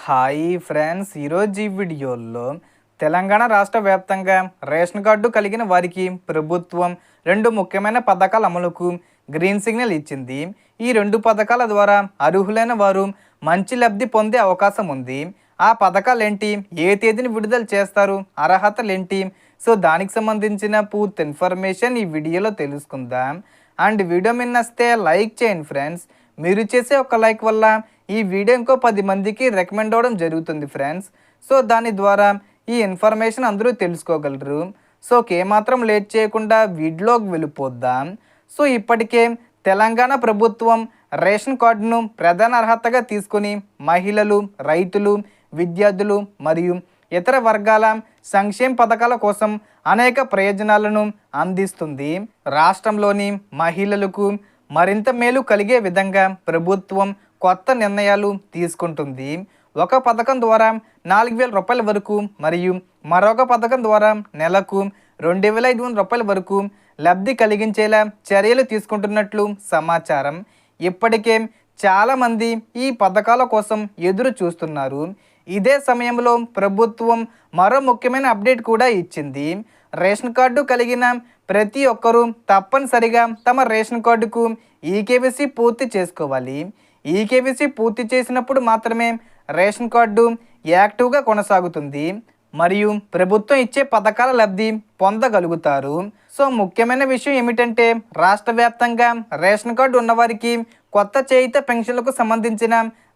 Hi friends, ఈరోజు ఈ వీడియోలో తెలంగాణ రాష్ట్ర వ్యాప్తంగా రేషన్ కార్డు కలిగిన వారికి ప్రభుత్వం రెండు ముఖ్యమైన పథకాల అమలుకు గ్రీన్ సిగ్నల్ ఇచ్చింది. ఈ రెండు పథకాల ద్వారా అర్హులైన వారు మంచి లబ్ధి పొందే అవకాశం ఉంది. ఆ పథకాలు ఏంటి, ఏ తేదీని విడుదల చేస్తారు, అర్హతలు ఏంటి, సో దానికి సంబంధించిన పూర్తి ఇన్ఫర్మేషన్ ఈ వీడియోలో తెలుసుకుందాం. అండ్ వీడియో మీద నచ్చితే లైక్ చేయండి ఫ్రెండ్స్. మీరు చేసే ఒక లైక్ వల్ల ఈ వీడియో ఇంకో 10 మందికి రికమెండ్ అవ్వడం జరుగుతుంది ఫ్రెండ్స్. సో దాని ద్వారా ఈ ఇన్ఫర్మేషన్ అందరూ తెలుసుకోగలరు. సో ఏమాత్రం లేట్ చేయకుండా వీడియోకి వెళ్ళిపోద్దాం. సో ఇప్పటికే తెలంగాణ ప్రభుత్వం రేషన్ కార్డును ప్రధాన అర్హతగా తీసుకొని మహిళలు, రైతులు, విద్యార్థులు మరియు ఇతర వర్గాల సంక్షేమ పథకాల కోసం అనేక ప్రయోజనాలను అందిస్తుంది. రాష్ట్రంలోని మహిళలకు మరింత మేలు కలిగే విధంగా ప్రభుత్వం కొత్త నిర్ణయాలు తీసుకుంటుంది. ఒక పథకం ద్వారా 4,000 రూపాయల వరకు మరియు మరొక పథకం ద్వారా నెలకు 2,500 రూపాయల వరకు లబ్ధి కలిగించేలా చర్యలు తీసుకుంటున్నట్లు సమాచారం. ఇప్పటికే చాలామంది ఈ పథకాల కోసం ఎదురు చూస్తున్నారు. ఇదే సమయంలో ప్రభుత్వం మరో ముఖ్యమైన అప్డేట్ కూడా ఇచ్చింది. రేషన్ కార్డు కలిగిన ప్రతి ఒక్కరూ తప్పనిసరిగా తమ రేషన్ కార్డుకు ఈకేవైసీ పూర్తి చేసుకోవాలి. ఈకేవైసీ పూర్తి చేసినప్పుడు మాత్రమే రేషన్ కార్డు యాక్టివ్గా కొనసాగుతుంది మరియు ప్రభుత్వం ఇచ్చే పథకాల లబ్ధి పొందగలుగుతారు. సో ముఖ్యమైన విషయం ఏమిటంటే, రాష్ట్ర వ్యాప్తంగా రేషన్ కార్డు ఉన్నవారికి కొత్త చేయిత పెన్షన్లకు సంబంధించిన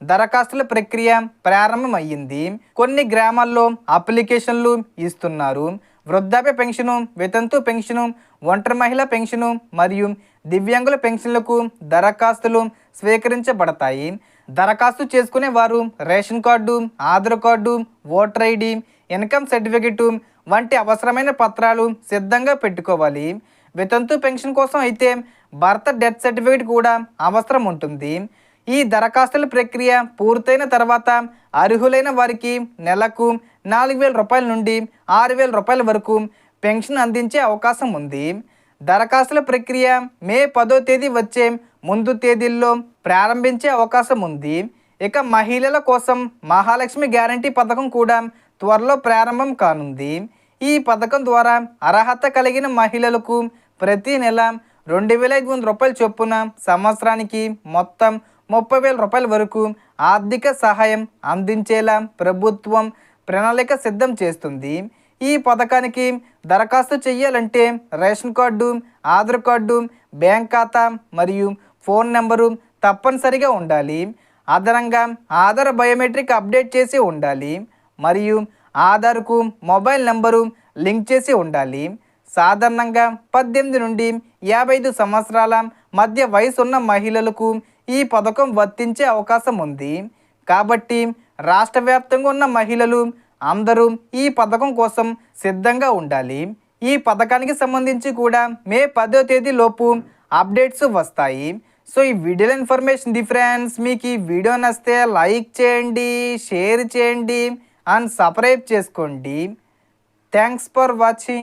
దరఖాస్తుల ప్రక్రియ ప్రారంభమయ్యింది. కొన్ని గ్రామాల్లో అప్లికేషన్లు ఇస్తున్నారు. వృద్ధాప్య పెన్షను, వితంతు పెన్షను, ఒంటరి మహిళ పెన్షను మరియు దివ్యాంగుల పెన్షన్లకు దరఖాస్తులు స్వీకరించబడతాయి. దరఖాస్తు చేసుకునే వారు ration card, Aadhaar card, voter ID, income certificate వంటి అవసరమైన పత్రాలు సిద్ధంగా పెట్టుకోవాలి. వితంతు పెన్షన్ కోసం అయితే భర్త డెత్ సర్టిఫికెట్ కూడా అవసరం ఉంటుంది. ఈ దరఖాస్తుల ప్రక్రియ పూర్తయిన తర్వాత అర్హులైన వారికి నెలకు 4,000 రూపాయల నుండి 6,000 రూపాయల వరకు పెన్షన్ అందించే అవకాశం ఉంది. దరఖాస్తుల ప్రక్రియ మే 10వ తేదీ వచ్చే ముందు తేదీల్లో ప్రారంభించే అవకాశం ఉంది. ఇక మహిళల కోసం మహాలక్ష్మి గ్యారంటీ పథకం కూడా త్వరలో ప్రారంభం కానుంది. ఈ పథకం ద్వారా అర్హత కలిగిన మహిళలకు ప్రతి నెల 2,500 రూపాయల చొప్పున సంవత్సరానికి మొత్తం 30,000 రూపాయల వరకు ఆర్థిక సహాయం అందించేలా ప్రభుత్వం ప్రణాళిక సిద్ధం చేస్తుంది. ఈ పథకానికి దరఖాస్తు చేయాలంటే ration card, Aadhaar card, bank ఖాతా మరియు ఫోన్ నెంబరు తప్పనిసరిగా ఉండాలి. అదనంగా ఆధార్ బయోమెట్రిక్ అప్డేట్ చేసి ఉండాలి మరియు ఆధార్కు మొబైల్ నెంబరు లింక్ చేసి ఉండాలి. సాధారణంగా 18 నుండి 55 సంవత్సరాల మధ్య వయసు ఉన్న మహిళలకు ఈ పథకం వర్తించే అవకాశం ఉంది. కాబట్టి రాష్ట్ర వ్యాప్తంగా ఉన్న మహిళలు అందరూ ఈ పథకం కోసం సిద్ధంగా ఉండాలి. ఈ పథకానికి సంబంధించి కూడా మే 10వ తేదీ లోపు అప్డేట్స్ వస్తాయి. సో ఈ వీడియోలో ఇన్ఫర్మేషన్ ఫ్రెండ్స్. మీకు ఈ వీడియో నచ్చితే లైక్ చేయండి, షేర్ చేయండి అండ్ సబ్స్క్రైబ్ చేసుకోండి. Thanks for watching.